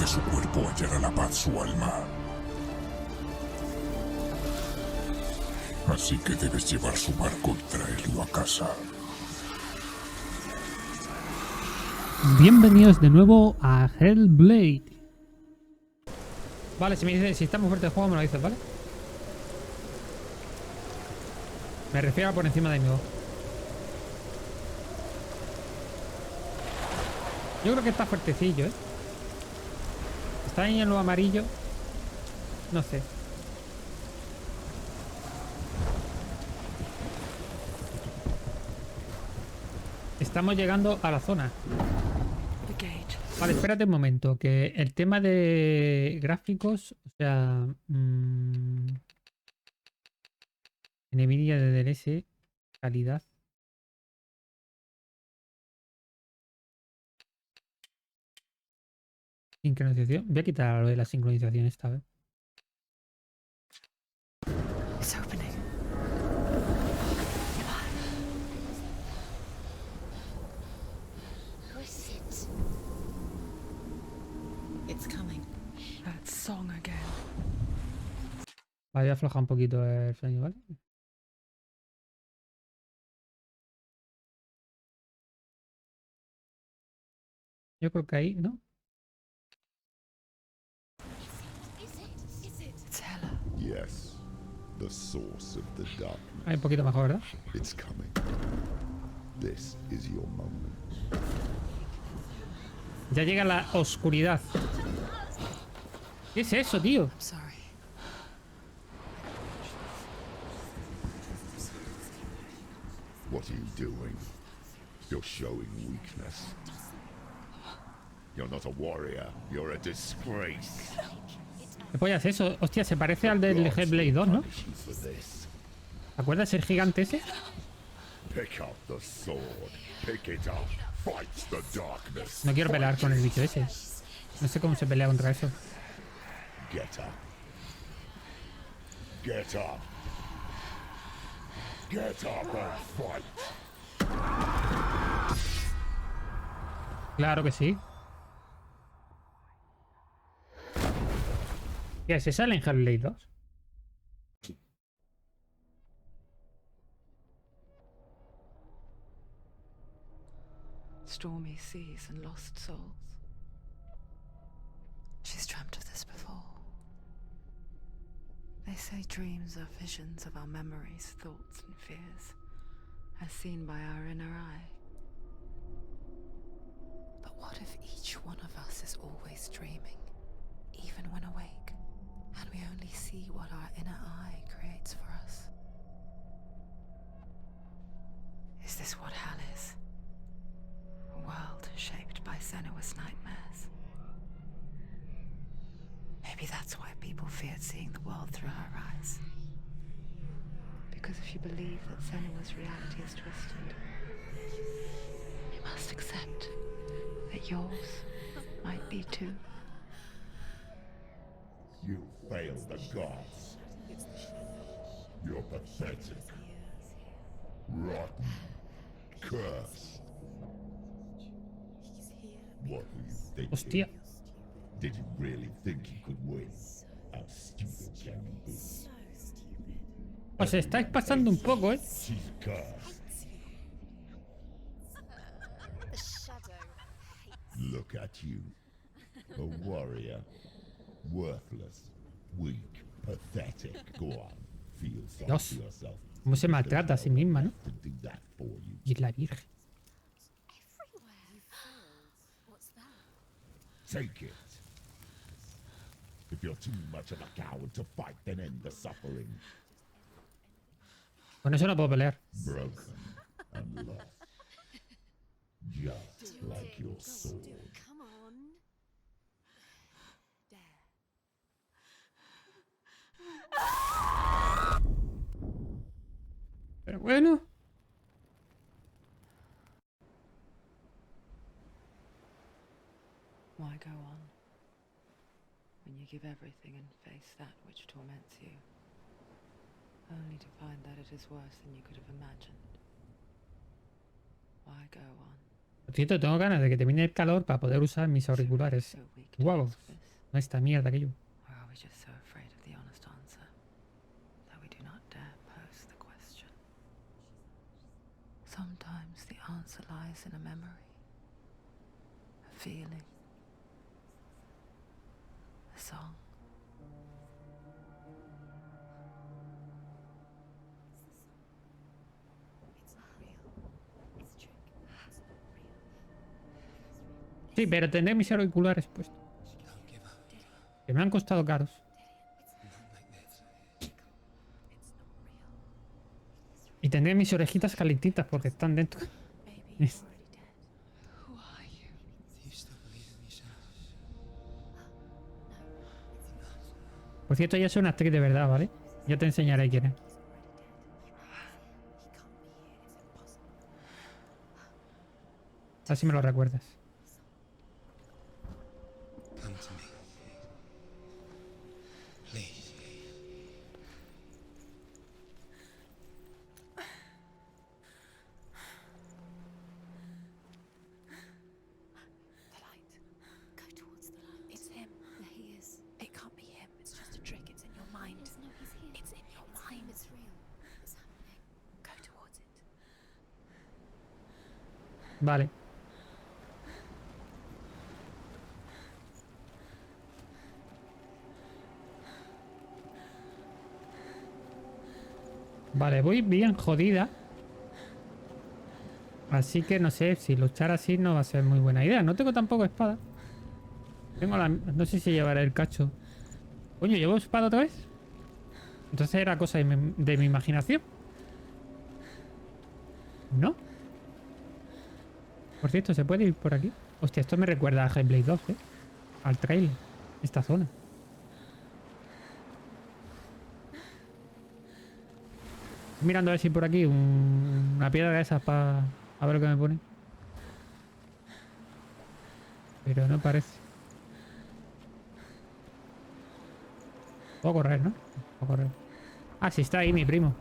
su cuerpo hallará la paz su alma. Así que debes llevar su barco y traerlo a casa. Bienvenidos de nuevo a Hellblade. Vale, si me dices, si está muy fuerte el juego me lo dices, ¿vale? Me refiero a por encima de mi voz. Yo creo que está fuertecillo, ¿eh? Está ahí en lo amarillo. No sé. Estamos llegando a la zona. Vale, espérate un momento, que el tema de gráficos, o sea... NVIDIA de DLS, calidad. Sincronización. Voy a quitar lo de la sincronización esta vez. It's opening. Who is it? It's coming. That song again. Vale, voy a aflojar un poquito el sueño, ¿vale? Yo creo que ahí, ¿no? It's Hella. Yes, the source of the darkness. Ahí un poquito mejor, ¿verdad? It's coming. This is your moment. Ya llega la oscuridad. ¿Qué es eso, tío? I'm sorry. What are you doing? You're showing weakness. You're not a warrior. You're a disgrace. ¿Qué pollas es eso? Hostia, se parece al del Hellblade 2, ¿no? Punish you for this. ¿Te acuerdas el gigante ese? Pick up the sword. Pick it up. Fight the darkness. No quiero pelear con el bicho ese. No sé cómo se pelea contra eso. Get up. Get up. Get up and fight. Claro que sí. ¿Qué se sale en Hellblade 2? Stormy seas and lost souls. She's dreamt of this before. They say dreams are visions of our memories, thoughts and fears, as seen by our inner eye. But what if each one of us is always dreaming, even when awake, and we only see what our inner eye creates for us? Is this what hell is? A world shaped by Senua's nightmares. Maybe that's why people feared seeing the world through her eyes. Because if you believe that Senua's reality is twisted, you must accept that yours might be too. You failed the gods. You're pathetic. Rotten. Cursed. What were you thinking? Hostia. Did you really think you could win? How stupid can you be? Os estáis pasando un poco, ¿eh? She's cursed. The shadow. Look at you. A warrior. Worthless. Weak. Pathetic. Go on. Feel sorry Dios. for yourself. Cómo se maltrata a sí misma, ¿no? To do that for you. Y es la virgen. Everywhere. What's that? Take it. If you're too much of a coward to fight, then end the suffering. Con eso no puedo pelear. Broken and lost. Just like your sword. Come on. There. Pero bueno. Why go on when you give everything and face that which torments you, only to find that it is worse than you could have imagined? Why go on? Por cierto, tengo ganas de que termine el calor para poder usar mis auriculares. So weak to Guau. resist. No, esta mierda que yo. Or are we just so afraid of the honest answer that we do not dare pose the question? Sometimes the answer lies in a memory, a feeling, a song. Sí, pero tendré mis auriculares puestos. Que me han costado caros. Y tendré mis orejitas calentitas porque están dentro. Por cierto, ella es una actriz de verdad, ¿vale? Ya te enseñaré quién es. Así me lo recuerdas. Come to me. Please. The light. Go towards the light. It's him. There he is. It can't be him. It's just a trick. It's in your mind. No, he's here. It's in your mind. It's real. It's happening. Go towards it. Vale. Vale, voy bien jodida. Así que no sé, si luchar así no va a ser muy buena idea. No tengo tampoco espada. Tengo la... No sé si llevaré el cacho. Coño, ¿llevo espada otra vez? Entonces era cosa de mi imaginación. ¿No? Por cierto, ¿se puede ir por aquí? Hostia, esto me recuerda a Hellblade 2, ¿eh? Al trailer. Esta zona. Estoy mirando a ver si por aquí una piedra de esas para... A ver lo que me pone. Pero no parece. Puedo correr, ¿no? Puedo correr. Ah, sí, está ahí mi primo.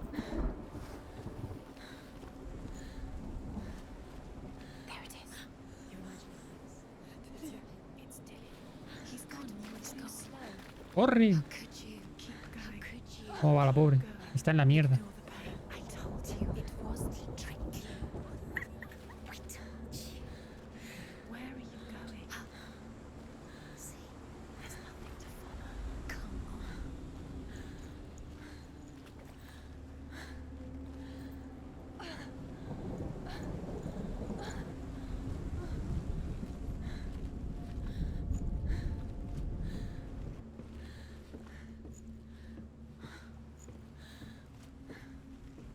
There it is. It's Dylan. He's gone. He's gone slow. ¡Corre! Could you keep going? Could you? ¿Cómo va la pobre? Está en la mierda. I told you it was the trick. I told you. Where are you going? See, there's nothing to follow. Come on.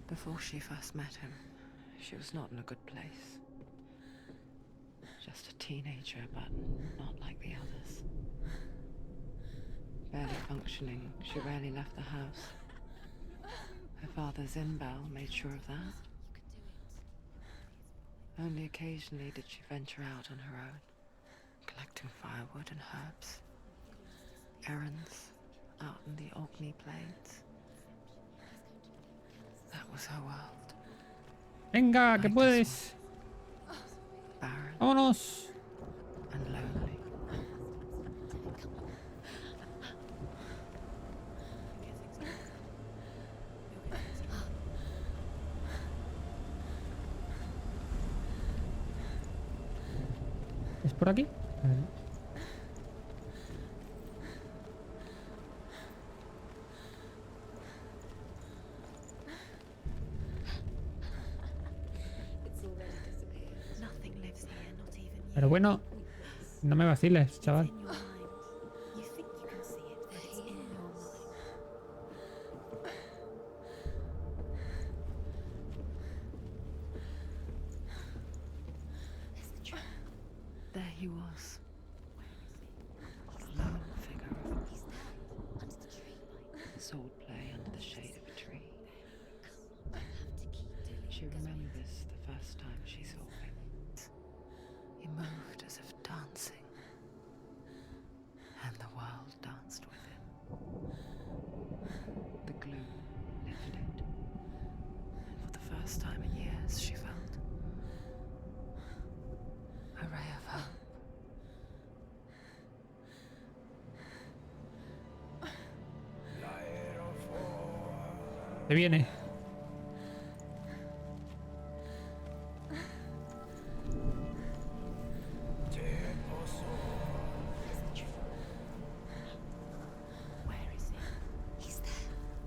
Before she first met him, she was not in a good place. Just a teenager, but not like the others. Barely functioning, she rarely left the house. Her father's in-bell made sure of that. Only occasionally did she venture out on her own, collecting firewood and herbs. Errands out in the Orkney Plains. That was her world. Venga, que Like puedes. Barren Vámonos. and lonely. ¿Es por aquí? Vale. Nothing lives here, not even you. Pero bueno, no me vaciles, chaval. In your mind. You think you can see it, but it's in your mind. There's the trap. There he was. The lone figure of He's there, under the tree. a sword play under the shade of a tree. I have to keep doing She it. remembers the first time she saw him. He moved as if dancing. Se viene. Where is he? He's there.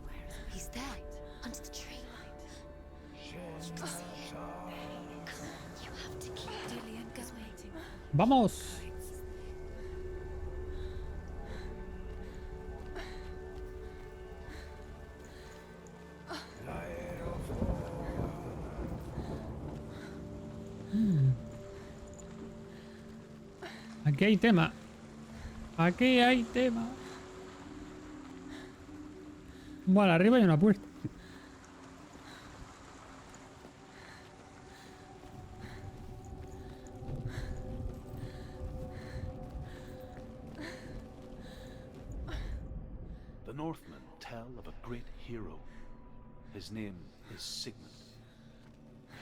Where is he? He's there. Under the tree. You can see him. You have to keep Dillian going. ¡Vamos! Aquí hay tema. Aquí hay tema. Bueno, arriba hay una puerta. The Northmen tell of a great hero. His name is Sigmund.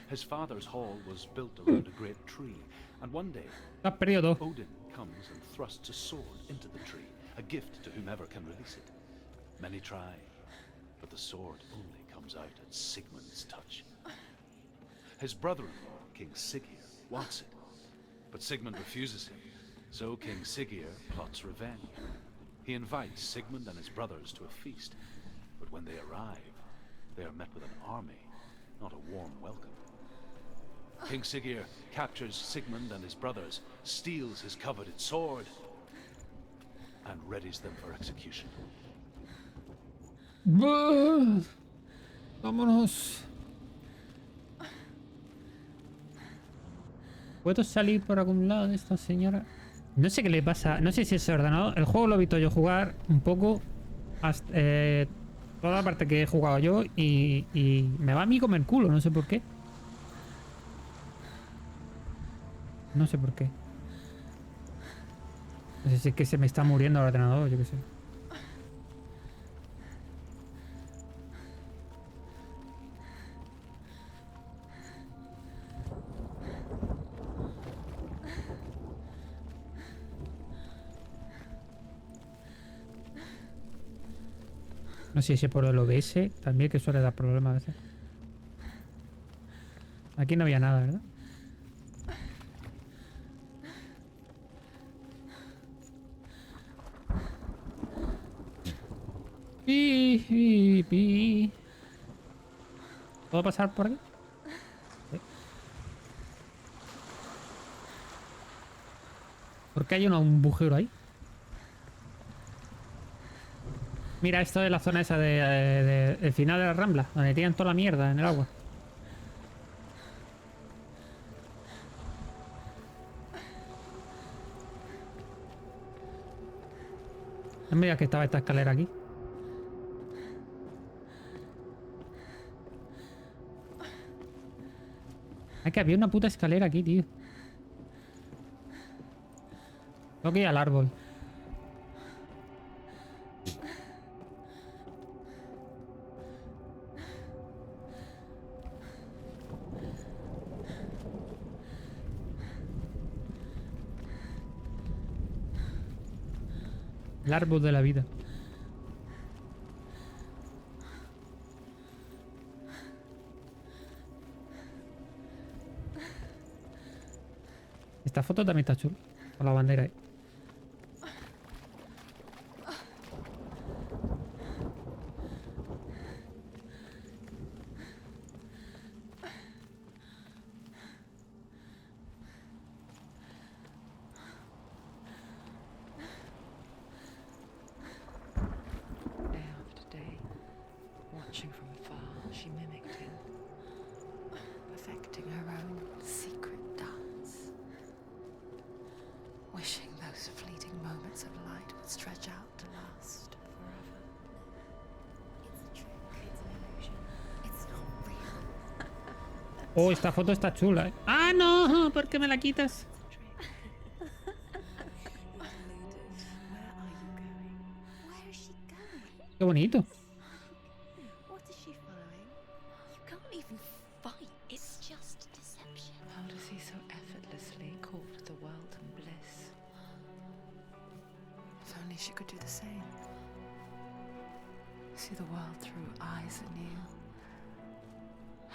His father's hall was built around a great tree, and one day Te has perdido todo. Odin comes and thrusts a sword into the tree, a gift to whomever can release it. Many try, but the sword only comes out at Sigmund's touch. His brother-in-law, King Siggeir, wants it, but Sigmund refuses him, so King Siggeir plots revenge. He invites Sigmund and his brothers to a feast, but when they arrive, they are met with an army, not a warm welcome. King Siggeir captures Sigmund and his brothers, steals his coveted sword, and readies them for execution. ¡Buah! Vámonos. ¿Puedo salir por algún lado de esta señora? No sé qué le pasa. No sé si es ordenado. El juego lo he visto yo jugar un poco. Hasta, toda la parte que he jugado yo. Y me va a mí como el culo. No sé por qué. No sé por qué. No sé si es que se me está muriendo el ordenador. Yo qué sé. No sé si es por el OBS también, que suele dar problemas a veces. Aquí no había nada, ¿verdad? Pi. ¿Puedo pasar por aquí? Sí. ¿Por qué hay un agujero ahí? Mira, esto es la zona esa el final de la Rambla, donde tiran toda la mierda en el agua. No me digas que estaba esta escalera aquí. Es que había una puta escalera aquí, tío. Tengo que ir al árbol. El árbol de la vida. Esta foto también está chula. Con la bandera ahí. Day after day, watching from afar, she mimicked him, perfecting her own secret dance, wishing those fleeting moments of light would stretch out to last forever. It's a trick. It's an illusion. It's not real. Oh, esta foto está chula, ¿eh? ¡Ah, no! ¿Por qué me la quitas? Where are you going? Where is she going? Qué bonito. What is she following? You can't even fight. It's just deception. How does he so effortlessly court the world and bliss? If only she could do the same. See the world through eyes anew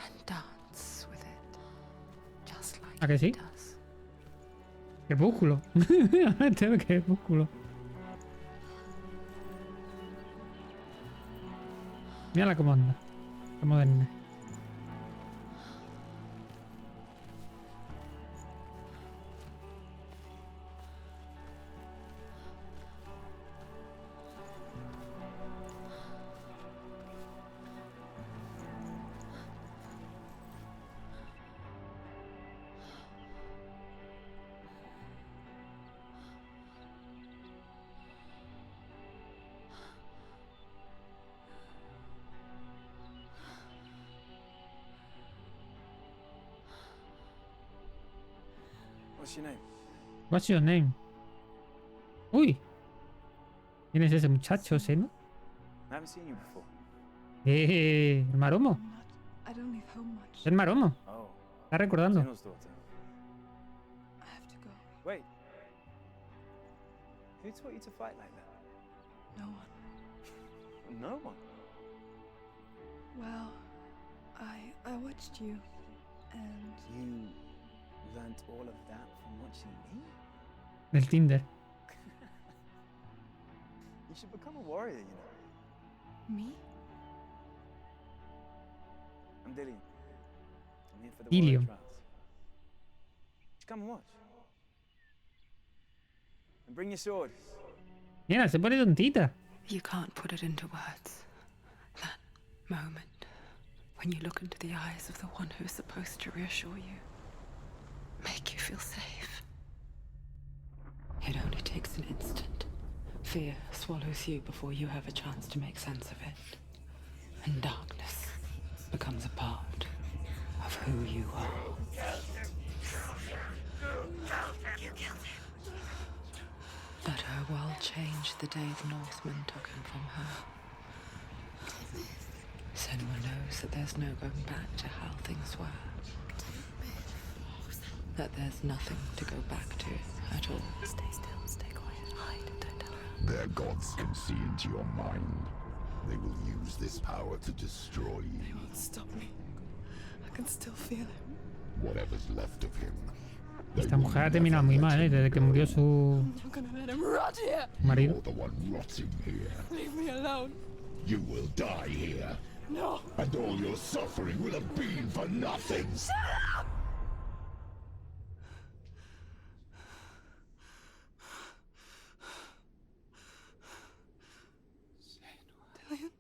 and dance with it, just like ¿A que sí? he does. Crepúsculo. Este es Crepúsculo. Mírala cómo anda. Qué moderna. What's your name? What's your name? Uy. ¿Quién es ese muchacho, Senua? I haven't seen you before. El maromo. I don't leave home much. El maromo. Oh, Está recordando. Zenua's daughter. I have to go. Wait. Who taught you to fight like that? No one. No one. Well, I watched you, and You learnt all of that from watching me? Del Tinder. You should become a warrior, you know. me? I'm Dillian. I'm here for the Dillian. warrior trials. You should come and watch. And bring your sword. Mira, se pone tontita. You can't put it into words. That moment when you look into the eyes of the one who is supposed to reassure you, make you feel safe. It only takes an instant. Fear swallows you before you have a chance to make sense of it. And darkness becomes a part of who you are. But her world changed the day the Northmen took him from her. Senua knows that there's no going back to how things were. That there's nothing to go back to at all. Stay still, stay quiet, hide, don't tell her. Their gods can see into your mind. They will use this power to destroy They you. won't stop me. I can still feel him. Whatever's left of him. They Esta will mujer ha never terminado muy let mal, him desde que go. murió su I'm not gonna let him rot here. marido. You're the one rotting here. Leave me alone. You will die here. No. And all your suffering will have been for nothing. Dillian?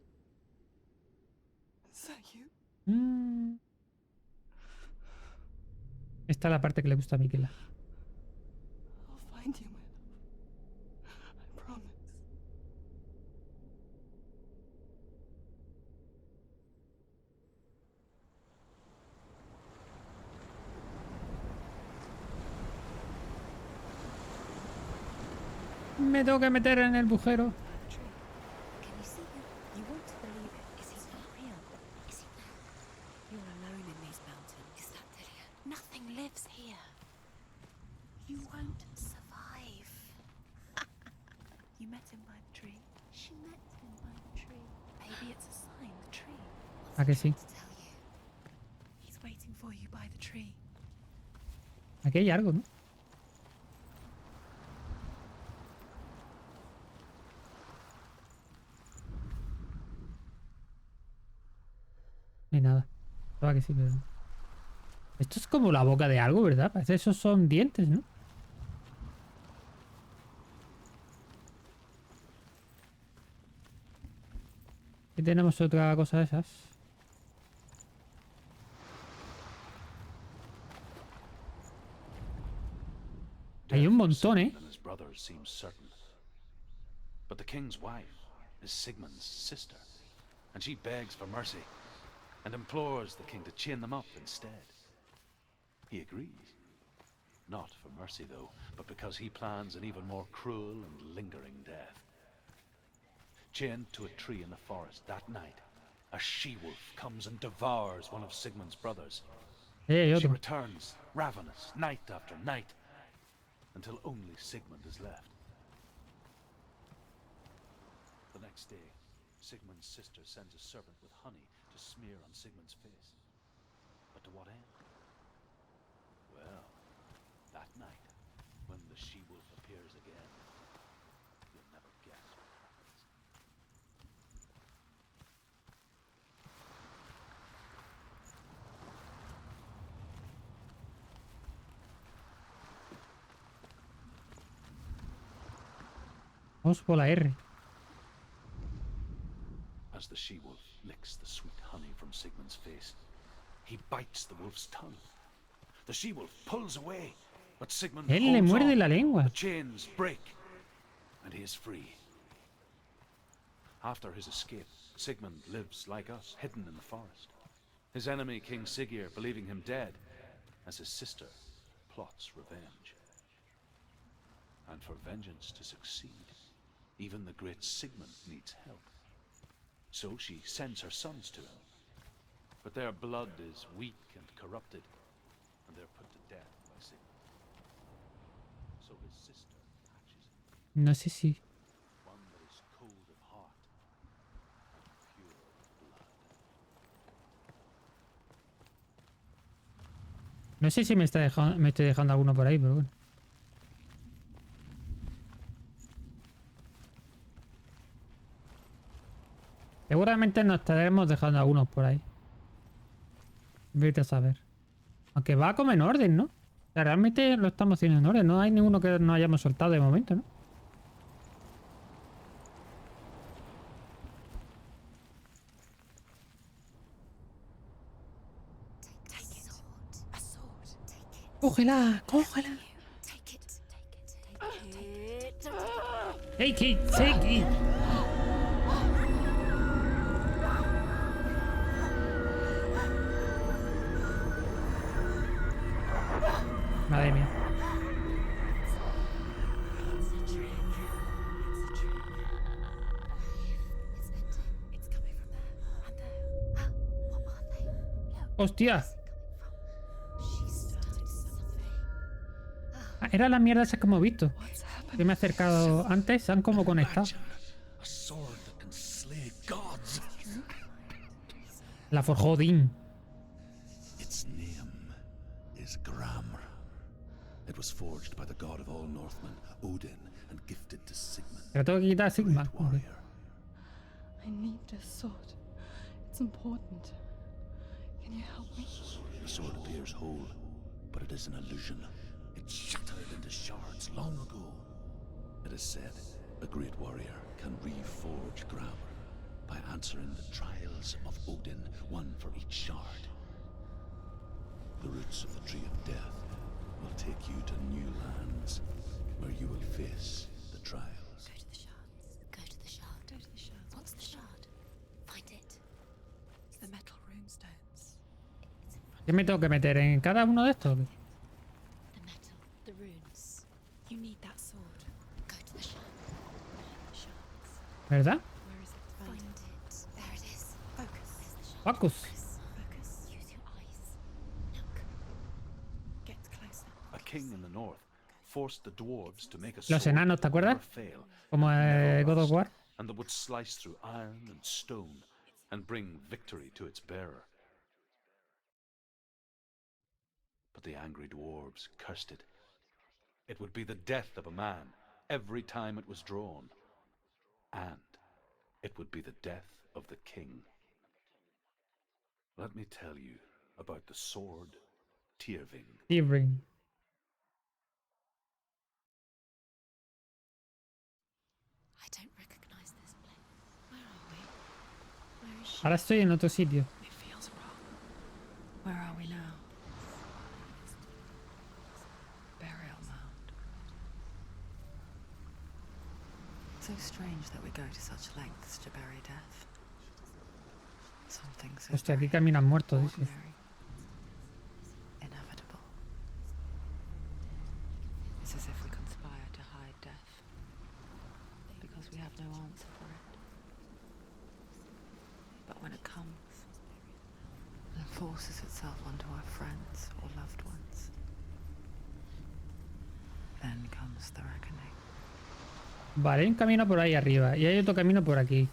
Is that you? Mm. Esta es la parte que le gusta a Miquela. I'll find you, my love. I promise. Me tengo que meter en el bujero. Can you see him? You want to believe it. Is he not real? Is he not? You're alone in these mountains. Is that Dillian? Nothing lives here. You won't survive. You met him by the tree. She met him by the tree. Maybe it's a sign, the tree. ¿A que sí? To tell you. He's waiting for you by the tree. Aquí hay algo, ¿no? No hay nada. Estaba que sí, pero... Esto es como la boca de algo, ¿verdad? Parece que esos son dientes, ¿no? Aquí tenemos otra cosa de esas. Hay un montón, ¿eh? And his brothers seem certain. But the king's wife is Sigmund's sister, and she begs for mercy and implores the king to chain them up instead. He agrees. Not for mercy, though, but because he plans an even more cruel and lingering death. Chained to a tree in the forest that night, a she-wolf comes and devours one of Sigmund's brothers. Hay She otro. returns, ravenous, night after night, until only Sigmund is left. The next day, Sigmund's sister sends a serpent with honey to smear on Sigmund's face. But to what end? Well, that night, when the she-wolf appears again, you'll never guess what happens. Vamos por la R. As the she-wolf licks the sweet honey from Sigmund's face, he bites the wolf's tongue. The she-wolf pulls away, but Sigmund Él le holds muerde on. la lengua. The chains break, and he is free. After his escape, Sigmund lives like us, hidden in the forest. His enemy, King Siggeir, believing him dead, as his sister plots revenge. And for vengeance to succeed, even the great Sigmund needs help. So she sends her sons to him. But their blood is weak and corrupted, and they're put to death by Sigmund. So his sister hatches him, No sé si... one that is cold of heart and pure of blood. No sé si me estoy dejando alguno por ahí, pero bueno. Seguramente nos estaremos dejando algunos por ahí. Vete a saber. Aunque va como en orden, ¿no? O sea, realmente lo estamos haciendo en orden. No hay ninguno que no hayamos soltado de momento, ¿no? Take it. A sword. Take it. ¡Cógela! ¡Cógela! Take it. Take it. ¡Take it! ¡Take it! Madre mía. ¡Hostia! Ah, era la mierda esa que hemos visto. Que me he acercado antes, se han como conectado. A sword that can slay gods. La forjó Odín. Its name is Gramr. It was forged by the god of all Northmen, Odin, and gifted to Sigmund, Pero tengo que quitar a Sigma. great warrior. I need this sword. It's important. Can you help me? The sword appears whole, but it is an illusion. It shattered into shards long ago. It is said a great warrior can reforge Gramr by answering the trials of Odin, one for each shard. The roots of the tree of death will take you to new lands, where you will face the trials. Go to the shards. Go to the shard. Go to the shard. What's the shard? Find it. The metal runestones. It's in front ¿Qué me tengo que meter en cada uno de estos? of the metal. The runes. You need that sword. Go to the shard. The shards. ¿Verdad? Where is it? Find it. There it is. Focus. Where's the shard? Focus. Focus. Use your eyes. Look. Get closer. A king in the north forced the dwarves to make a Los sword enanos, ¿te that would acuerdas? never fail, Como God of War. and that would slice through iron and stone and bring victory to its bearer. But the angry dwarves cursed it. It would be the death of a man every time it was drawn, and it would be the death of the king. Let me tell you about the sword Tyrving. Ring. I don't recognize this place. Where are we? Where is she? Ahora estoy en otro sitio. It feels wrong. Where are we now? Burial mound. So strange that we go to such lengths to bury death. Something so Hostia, aquí very caminan muertos, dice. ordinary. Inevitable. It's as if we conspire to hide death. Because we have no answer for it. But when it comes, and forces itself onto our friends or loved ones, then comes the reckoning. Vale, hay un camino por ahí arriba y hay otro camino por aquí.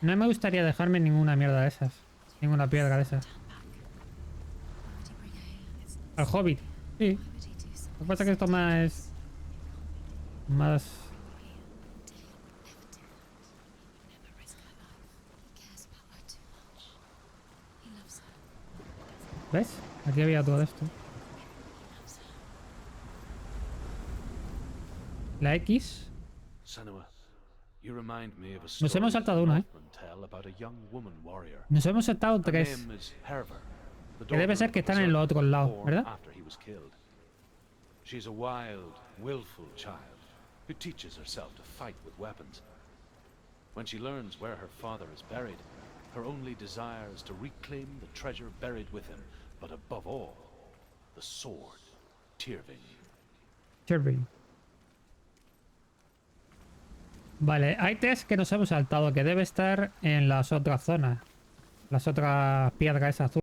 No me gustaría dejarme ninguna mierda de esas. Ninguna piedra de esas. Al Hobbit. Sí. Lo que pasa es que esto más... Más... ¿Ves? Aquí había todo esto. La X. Senua, you remind me of a Nos hemos story saltado una, Northmen tell about a young woman warrior. Nos hemos saltado Her 3. name is Herver, the Que debe daughter ser of que a están en los berserker otros lados, born ¿verdad? after he was killed. She's a wild, willful child who teaches herself to fight with weapons. When she learns where her father is buried, her only desire is to reclaim the treasure buried with him, but above all, the sword, Tyrving. Cherry. Vale, hay 3 que nos hemos saltado, que debe estar en las otras zonas. Las otras piedras esas azules.